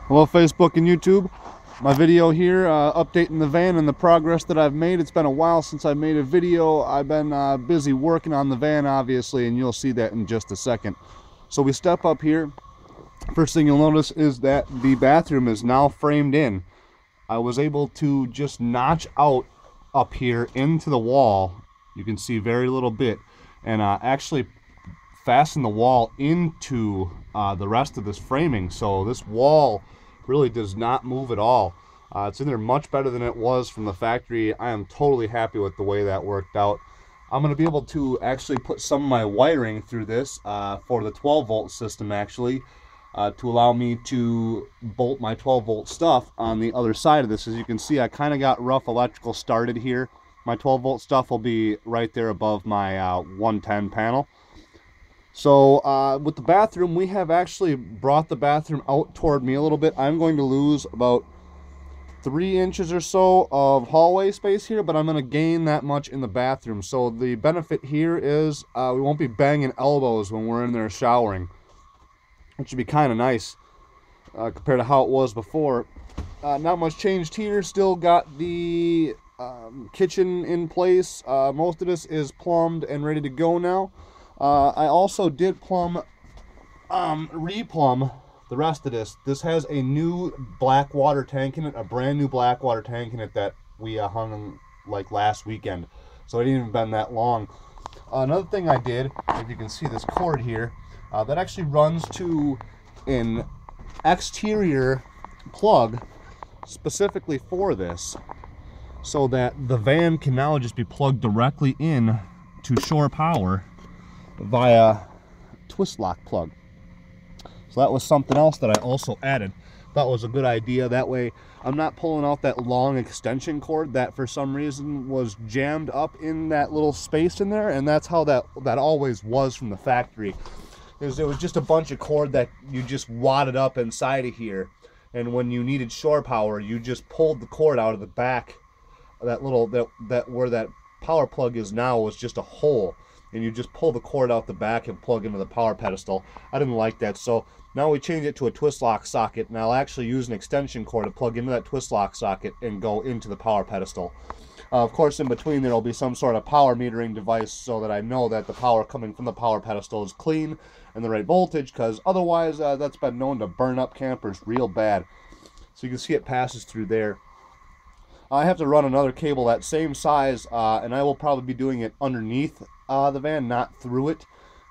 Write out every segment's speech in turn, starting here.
Hello Facebook and YouTube. My video here updating the van and the progress that I've made. It's been a while since I made a video. I've been busy working on the van obviously, and you'll see that in just a second. So we step up here. First thing you'll notice is that the bathroom is now framed in. I was able to just notch out up here into the wall. You can see very little bit, and actually fasten the wall into the rest of this framing, so this wall really does not move at all. It's in there much better than it was from the factory. I am totally happy with the way that worked out. I'm going to be able to actually put some of my wiring through this for the 12-volt system actually, to allow me to bolt my 12-volt stuff on the other side of this. As you can see, I kind of got rough electrical started here. My 12-volt stuff will be right there above my 110 panel. So with the bathroom, we have actually brought the bathroom out toward me a little bit. I'm going to lose about 3 inches or so of hallway space here, but I'm going to gain that much in the bathroom. So the benefit here is we won't be banging elbows when we're in there showering, which should be kind of nice compared to how it was before. Not much changed here. Still got the kitchen in place. Most of this is plumbed and ready to go now. I also did replumb the rest of this. This has a new black water tank in it, a brand new black water tank in it that we hung like last weekend. So it ain't even been that long. Another thing I did, if you can see this cord here, that actually runs to an exterior plug specifically for this, so that the van can now just be plugged directly in to shore power via twist lock plug. So that was something else that I also added. Thought was a good idea. That way I'm not pulling out that long extension cord that for some reason was jammed up in that little space in there, and that's how that always was from the factory. It was just a bunch of cord that you just wadded up inside of here, and when you needed shore power you just pulled the cord out of the back. That little that where that power plug is now was just a hole, and you just pull the cord out the back and plug into the power pedestal. I didn't like that, so now we changed it to a twist lock socket, and I'll actually use an extension cord to plug into that twist lock socket and go into the power pedestal. Of course, in between there will be some sort of power metering device so that I know that the power coming from the power pedestal is clean and the right voltage, because otherwise that's been known to burn up campers real bad. So you can see it passes through there. I have to run another cable that same size, and I will probably be doing it underneath the van, not through it,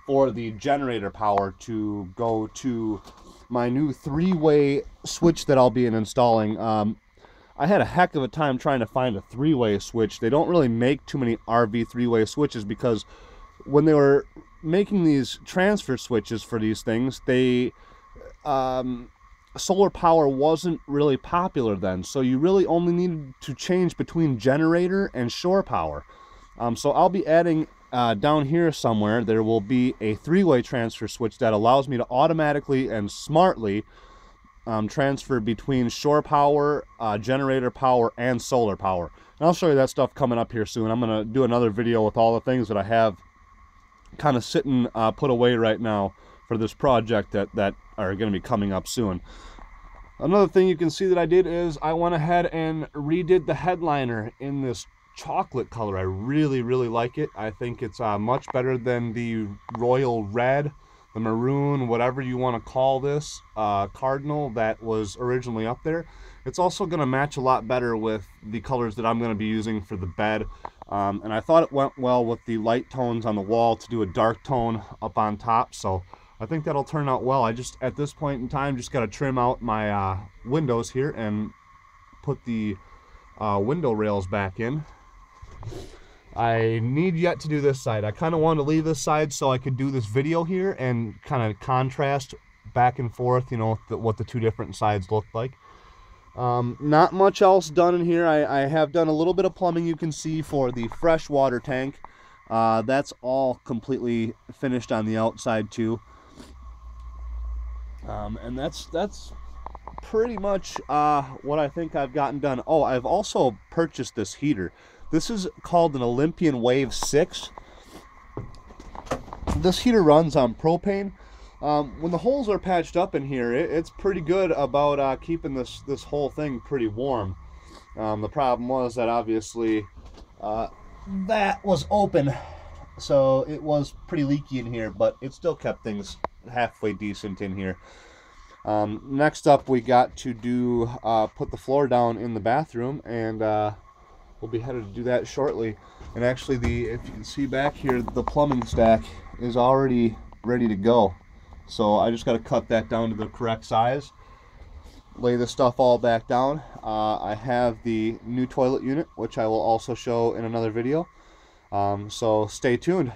for the generator power to go to my new 3-way switch that I'll be installing. I had a heck of a time trying to find a 3-way switch. They don't really make too many RV 3-way switches, because when they were making these transfer switches for these things, they solar power wasn't really popular then, so you really only needed to change between generator and shore power. So I'll be adding down here somewhere, there will be a 3-way transfer switch that allows me to automatically and smartly transfer between shore power, generator power, and solar power. And I'll show you that stuff coming up here soon. I'm going to do another video with all the things that I have kind of sitting put away right now for this project that are going to be coming up soon. Another thing you can see that I did is I went ahead and redid the headliner in this chocolate color. I really like it. I think it's much better than the royal red, the maroon, whatever you want to call this, cardinal that was originally up there. It's also going to match a lot better with the colors that I'm going to be using for the bed. And I thought it went well with the light tones on the wall to do a dark tone up on top, so I think that'll turn out well. I just, at this point in time, just got to trim out my windows here and put the window rails back in. I need yet to do this side. I kind of wanted to leave this side so I could do this video here and kind of contrast back and forth, you know, what the two different sides look like. Not much else done in here. I have done a little bit of plumbing, you can see, for the freshwater tank. That's all completely finished on the outside too. And that's pretty much what I think I've gotten done. Oh, I've also purchased this heater. This is called an Olympian Wave 6. This heater runs on propane. When the holes are patched up in here, it's pretty good about keeping this whole thing pretty warm. The problem was that obviously that was open, so it was pretty leaky in here, but it still kept things halfway decent in here. Next up, we got to do put the floor down in the bathroom, and we'll be headed to do that shortly. And actually, if you can see back here, the plumbing stack is already ready to go. So I just got to cut that down to the correct size, lay the stuff all back down. I have the new toilet unit, which I will also show in another video. So stay tuned.